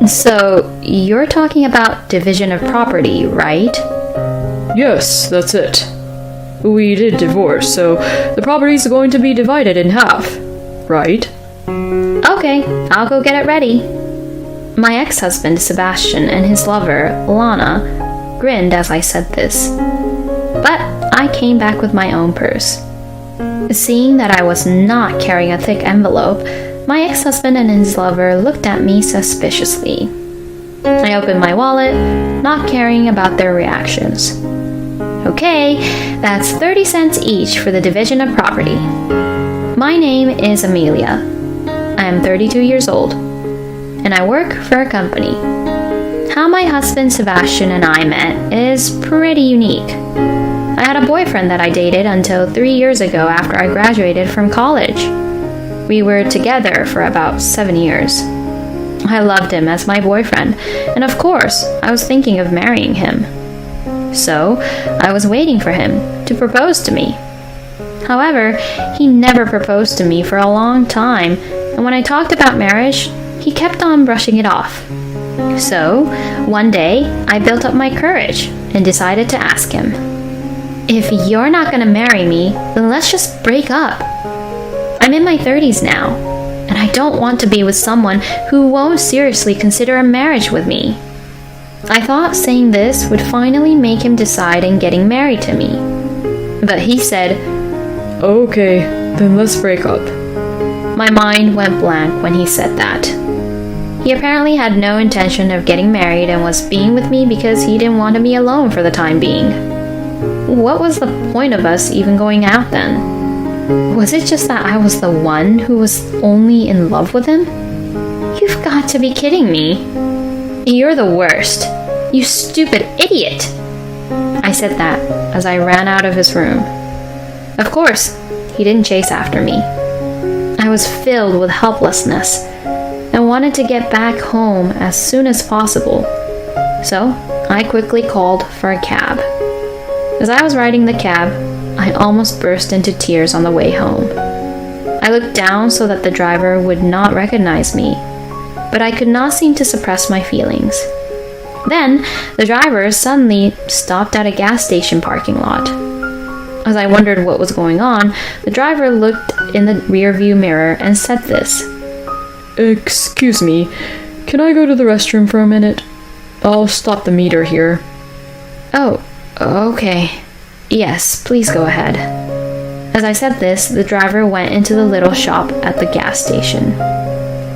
So, you're talking about division of property, right? Yes, that's it. We did divorce, so the property's going to be divided in half, right? Okay, I'll go get it ready. My ex-husband, Sebastian, and his lover, Lana, grinned as I said this. But I came back with my own purse. Seeing that I was not carrying a thick envelope, my ex-husband and his lover looked at me suspiciously. I opened my wallet, not caring about their reactions. Okay, that's 30 cents each for the division of property. My name is Amelia. I am 32 years old, and I work for a company. How my husband Sebastian and I met is pretty unique. I had a boyfriend that I dated until 3 years ago after I graduated from college. We were together for about 7 years. I loved him as my boyfriend, and of course, I was thinking of marrying him. So, I was waiting for him to propose to me. However, he never proposed to me for a long time, and when I talked about marriage, he kept on brushing it off. So, one day, I built up my courage and decided to ask him. If you're not gonna marry me, then let's just break up. I'm in my 30s now, and I don't want to be with someone who won't seriously consider a marriage with me. I thought saying this would finally make him decide on getting married to me. But he said, Okay, then let's break up. My mind went blank when he said that. He apparently had no intention of getting married and was being with me because he didn't want to be alone for the time being. What was the point of us even going out then? Was it just that I was the one who was only in love with him? You've got to be kidding me. You're the worst. You stupid idiot. I said that as I ran out of his room. Of course, he didn't chase after me. I was filled with helplessness and wanted to get back home as soon as possible. So, I quickly called for a cab. As I was riding the cab, I almost burst into tears on the way home. I looked down so that the driver would not recognize me, but I could not seem to suppress my feelings. Then, the driver suddenly stopped at a gas station parking lot. As I wondered what was going on, the driver looked in the rearview mirror and said this. Excuse me, can I go to the restroom for a minute? I'll stop the meter here. Oh, okay. Yes, please go ahead. As I said this, the driver went into the little shop at the gas station.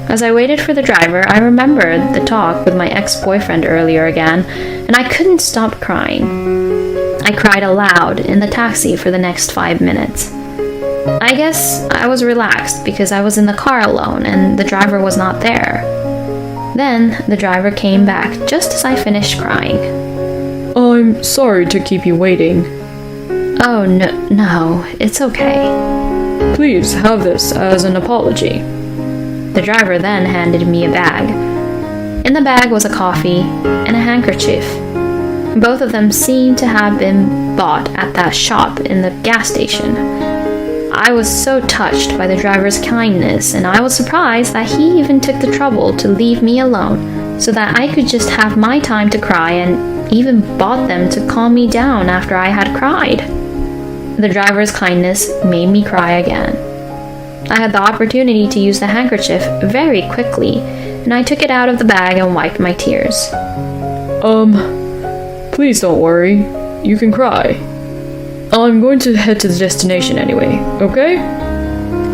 As I waited for the driver, I remembered the talk with my ex-boyfriend earlier again, and I couldn't stop crying. I cried aloud in the taxi for the next 5 minutes. I guess I was relaxed because I was in the car alone and the driver was not there. Then the driver came back just as I finished crying. I'm sorry to keep you waiting. Oh, no, it's okay. Please have this as an apology. The driver then handed me a bag. In the bag was a coffee and a handkerchief. Both of them seemed to have been bought at that shop in the gas station. I was so touched by the driver's kindness, and I was surprised that he even took the trouble to leave me alone so that I could just have my time to cry, and even bought them to calm me down after I had cried. The driver's kindness made me cry again. I had the opportunity to use the handkerchief very quickly, and I took it out of the bag and wiped my tears. Please don't worry. You can cry. I'm going to head to the destination anyway, okay?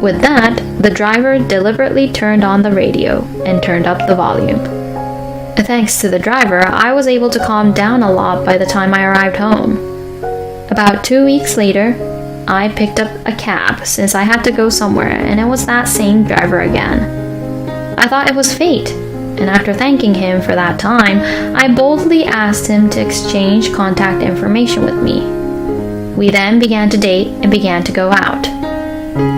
With that, the driver deliberately turned on the radio and turned up the volume. Thanks to the driver, I was able to calm down a lot by the time I arrived home. About 2 weeks later, I picked up a cab since I had to go somewhere, and it was that same driver again. I thought it was fate, and after thanking him for that time, I boldly asked him to exchange contact information with me. We then began to date and began to go out.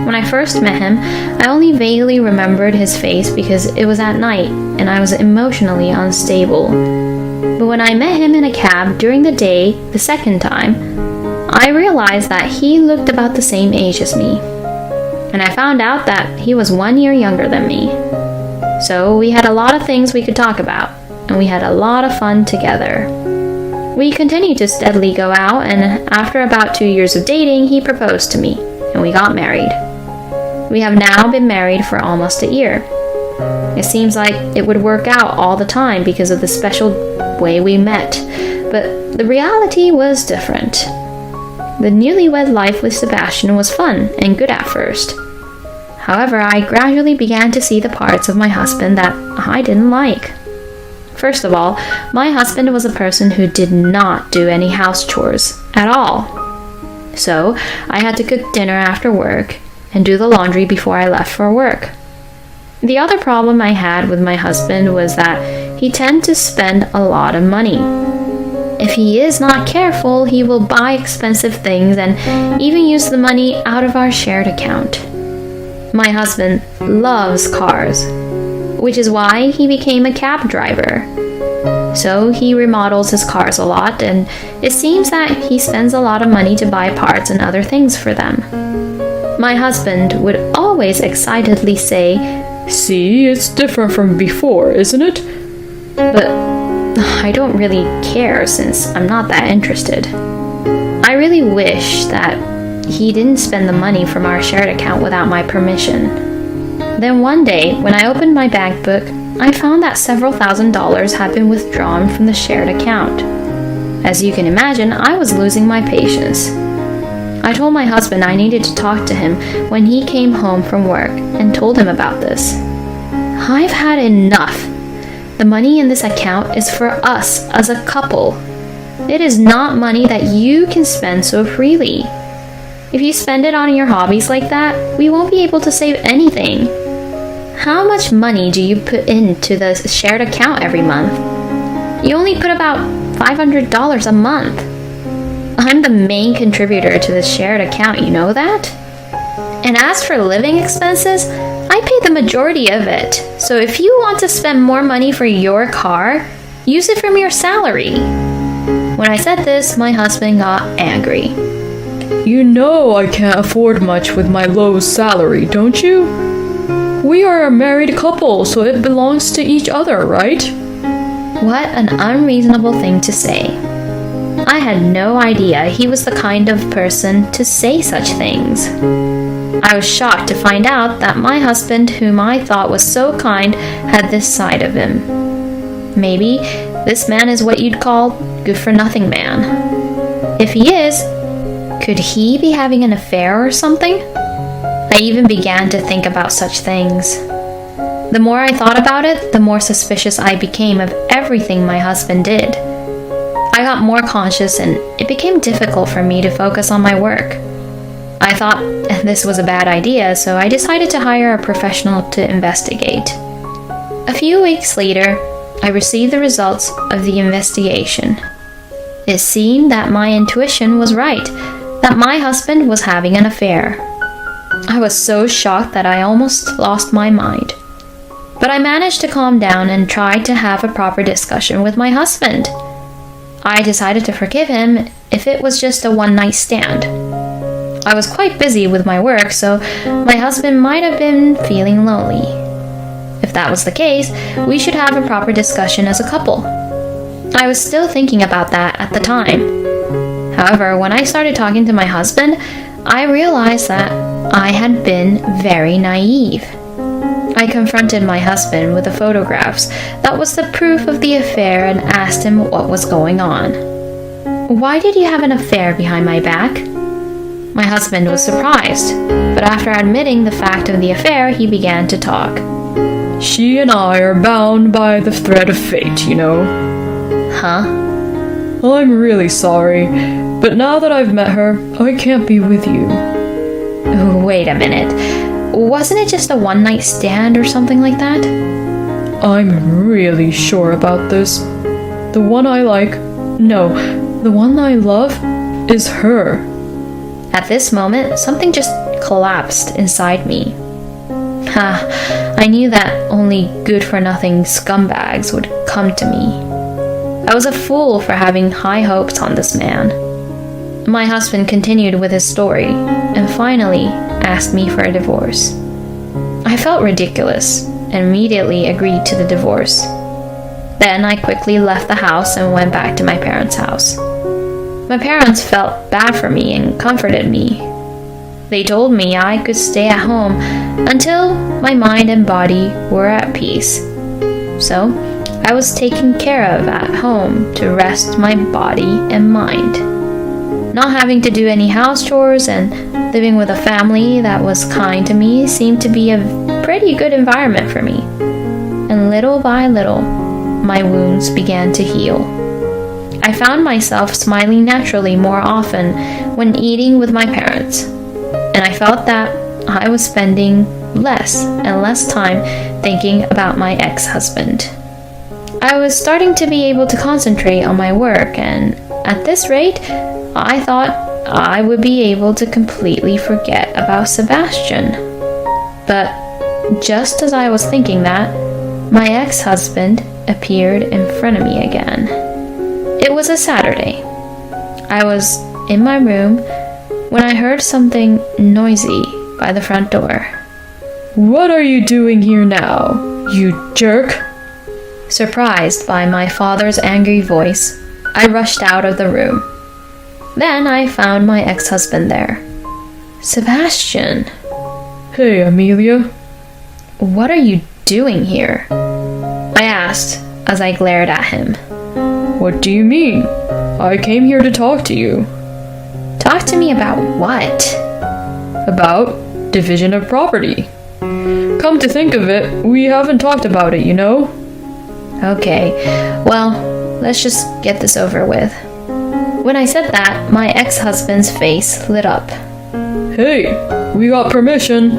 When I first met him, I only vaguely remembered his face because it was at night and I was emotionally unstable. But when I met him in a cab during the day the second time, I realized that he looked about the same age as me. And I found out that he was 1 year younger than me. So we had a lot of things we could talk about, and we had a lot of fun together. We continued to steadily go out, and after about 2 years of dating, he proposed to me, and we got married. We have now been married for almost a year. It seems like it would work out all the time because of the special way we met, but the reality was different. The newlywed life with Sebastian was fun and good at first. However, I gradually began to see the parts of my husband that I didn't like. First of all, my husband was a person who did not do any house chores at all. So, I had to cook dinner after work and do the laundry before I left for work. The other problem I had with my husband was that he tended to spend a lot of money. If he is not careful, he will buy expensive things and even use the money out of our shared account. My husband loves cars, which is why he became a cab driver. So he remodels his cars a lot, and it seems that he spends a lot of money to buy parts and other things for them. My husband would always excitedly say, "See, it's different from before, isn't it?" but I don't really care since I'm not that interested. I really wish that he didn't spend the money from our shared account without my permission. Then one day, when I opened my bank book, I found that several $1,000s had been withdrawn from the shared account. As you can imagine, I was losing my patience. I told my husband I needed to talk to him when he came home from work and told him about this. I've had enough. The money in this account is for us as a couple. It is not money that you can spend so freely. If you spend it on your hobbies like that, we won't be able to save anything. How much money do you put into the shared account every month? You only put about $500 a month. I'm the main contributor to the shared account, you know that? And as for living expenses, I pay the majority of it. So if you want to spend more money for your car, use it from your salary. When I said this, my husband got angry. You know I can't afford much with my low salary, don't you? We are a married couple, so it belongs to each other, right? What an unreasonable thing to say. I had no idea he was the kind of person to say such things. I was shocked to find out that my husband, whom I thought was so kind, had this side of him. Maybe this man is what you'd call good-for-nothing man. If he is, could he be having an affair or something? I even began to think about such things. The more I thought about it, the more suspicious I became of everything my husband did. I got more conscious and it became difficult for me to focus on my work. I thought this was a bad idea, so I decided to hire a professional to investigate. A few weeks later, I received the results of the investigation. It seemed that my intuition was right, that my husband was having an affair. I was so shocked that I almost lost my mind. But I managed to calm down and tried to have a proper discussion with my husband. I decided to forgive him if it was just a one-night stand. I was quite busy with my work, so my husband might have been feeling lonely. If that was the case, we should have a proper discussion as a couple. I was still thinking about that at the time. However, when I started talking to my husband, I realized that I had been very naive. I confronted my husband with the photographs that was the proof of the affair and asked him what was going on. "Why did you have an affair behind my back?" My husband was surprised, but after admitting the fact of the affair, he began to talk. She and I are bound by the thread of fate, you know. Huh? I'm really sorry, but now that I've met her, I can't be with you. Wait a minute. Wasn't it just a one-night stand or something like that? I'm really sure about this. The one I like, no, the one I love is her. At this moment, something just collapsed inside me. I knew that only good-for-nothing scumbags would come to me. I was a fool for having high hopes on this man. My husband continued with his story, and finally asked me for a divorce. I felt ridiculous. and immediately agreed to the divorce. Then I quickly left the house and went back to my parents' house. My parents felt bad for me and comforted me. They told me I could stay at home until my mind and body were at peace. So, I was taken care of at home to rest my body and mind. Not having to do any house chores and living with a family that was kind to me seemed to be a pretty good environment for me. And little by little, my wounds began to heal. I found myself smiling naturally more often when eating with my parents, and I felt that I was spending less and less time thinking about my ex-husband. I was starting to be able to concentrate on my work, and at this rate, I thought I would be able to completely forget about Sebastian. But just as I was thinking that, my ex-husband appeared in front of me again. It was a Saturday. I was in my room when I heard something noisy by the front door. What are you doing here now, you jerk? Surprised by my father's angry voice, I rushed out of the room. Then I found my ex-husband there. Sebastian. Hey, Amelia. What are you doing here? I asked as I glared at him. What do you mean? I came here to talk to you. Talk to me about what? About division of property. Come to think of it, we haven't talked about it, you know? Okay, well, let's just get this over with. When I said that, my ex-husband's face lit up. Hey, we got permission.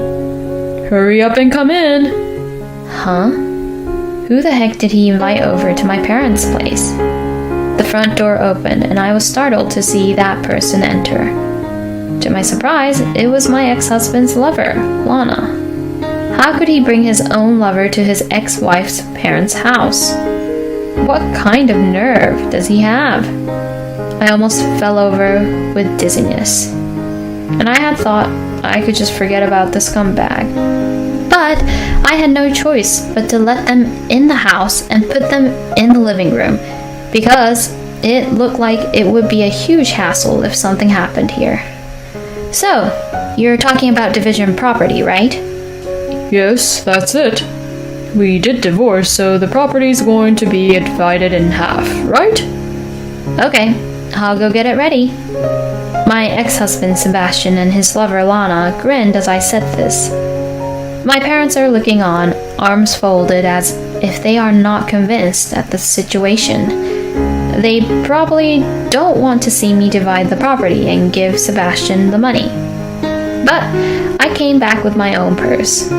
Hurry up and come in. Huh? Who the heck did he invite over to my parents' place? The front door opened, and I was startled to see that person enter. To my surprise, it was my ex-husband's lover, Lana. How could he bring his own lover to his ex-wife's parents' house? What kind of nerve does he have? I almost fell over with dizziness, and I had thought I could just forget about the scumbag. But I had no choice but to let them in the house and put them in the living room, because it looked like it would be a huge hassle if something happened here. So, you're talking about division property, right? Yes, that's it. We did divorce, so the property's going to be divided in half, right? Okay, I'll go get it ready. My ex-husband Sebastian and his lover Lana grinned as I said this. My parents are looking on, arms folded as if they are not convinced at the situation. They probably don't want to see me divide the property and give Sebastian the money. But I came back with my own purse.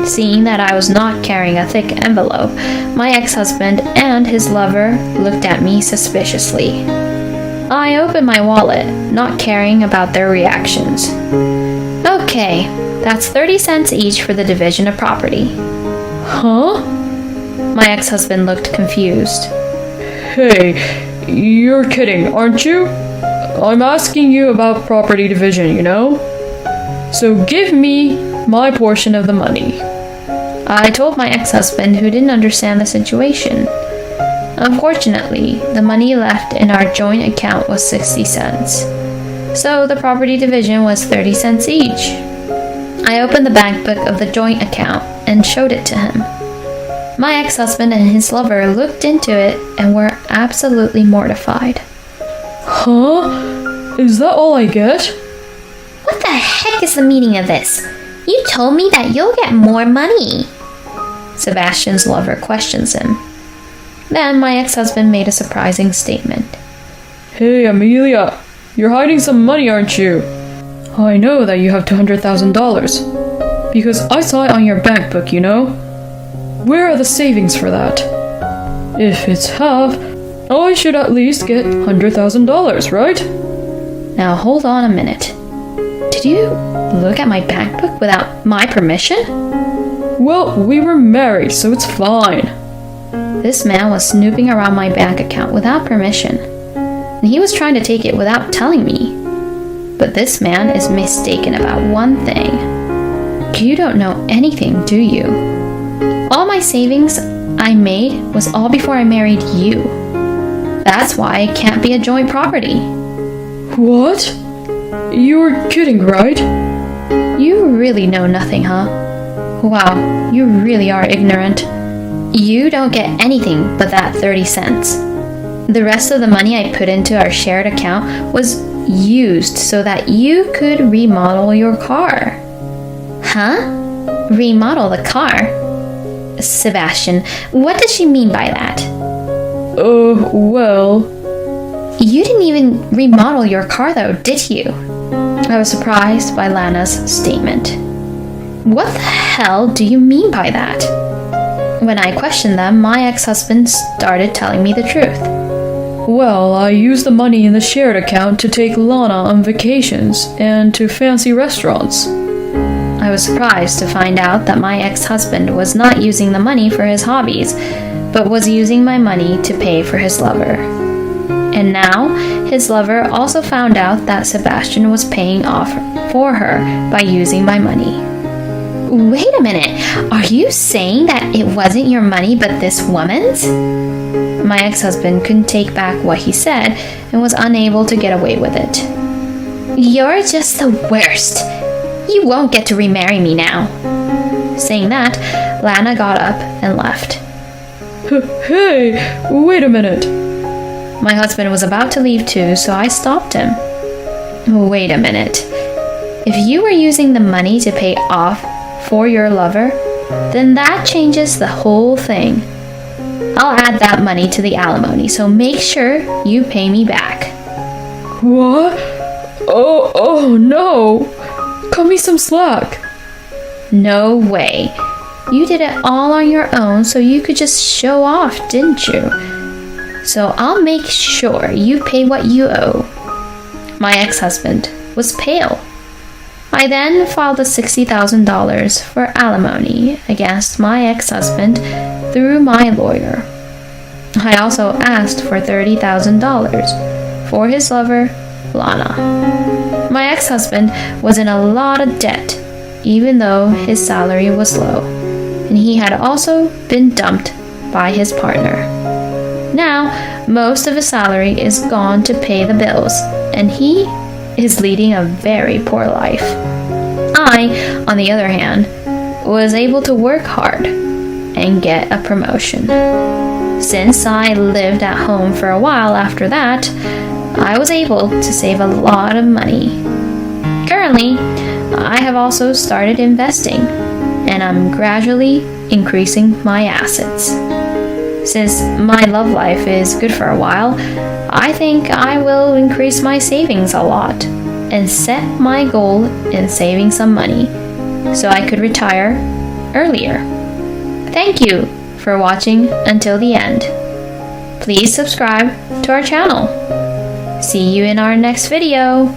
Seeing that I was not carrying a thick envelope, my ex-husband and his lover looked at me suspiciously. I opened my wallet, not caring about their reactions. Okay, that's 30 cents each for the division of property. Huh? My ex-husband looked confused. Hey, you're kidding, aren't you? I'm asking you about property division, you know? So give me my portion of the money. I told my ex-husband, who didn't understand the situation. Unfortunately, the money left in our joint account was 60 cents. So the property division was 30 cents each. I opened the bank book of the joint account and showed it to him. My ex-husband and his lover looked into it and were absolutely mortified. Huh? Is that all I get? What the heck is the meaning of this? You told me that you'll get more money. Sebastian's lover questions him. Then my ex-husband made a surprising statement. Hey, Amelia, you're hiding some money, aren't you? I know that you have $200,000. Because I saw it on your bank book, you know? Where are the savings for that? If it's half, I should at least get $100,000, right? Now hold on a minute. Did you look at my bank book without my permission? Well, we were married, so it's fine. This man was snooping around my bank account without permission, and he was trying to take it without telling me. But this man is mistaken about one thing. You don't know anything, do you? All my savings I made was all before I married you. That's why it can't be a joint property. What? You're kidding, right? You really know nothing, huh? Wow, you really are ignorant. You don't get anything but that 30 cents. The rest of the money I put into our shared account was used so that you could remodel your car. Huh? Remodel the car? Sebastian, what does she mean by that? Well... You didn't even remodel your car though, did you? I was surprised by Lana's statement. What the hell do you mean by that? When I questioned them, my ex-husband started telling me the truth. Well, I used the money in the shared account to take Lana on vacations and to fancy restaurants. I was surprised to find out that my ex-husband was not using the money for his hobbies, but was using my money to pay for his lover. And now, his lover also found out that Sebastian was paying off for her by using my money. Wait a minute, are you saying that it wasn't your money but this woman's? My ex-husband couldn't take back what he said and was unable to get away with it. You're just the worst. You won't get to remarry me now. Saying that, Lana got up and left. Hey, wait a minute. My husband was about to leave too, so I stopped him. Wait a minute. If you were using the money to pay off for your lover, then that changes the whole thing. I'll add that money to the alimony, so make sure you pay me back. What? Oh no! Cut me some slack. No way. You did it all on your own so you could just show off, didn't you? So I'll make sure you pay what you owe. My ex-husband was pale. I then filed a $60,000 for alimony against my ex-husband through my lawyer. I also asked for $30,000 for his lover, Lana. My ex-husband was in a lot of debt, even though his salary was low, and he had also been dumped by his partner. Now, most of his salary is gone to pay the bills, and he is leading a very poor life. I, on the other hand, was able to work hard and get a promotion. Since I lived at home for a while after that, I was able to save a lot of money. Currently, I have also started investing, and I'm gradually increasing my assets. Since my love life is good for a while, I think I will increase my savings a lot and set my goal in saving some money so I could retire earlier. Thank you for watching until the end. Please subscribe to our channel. See you in our next video.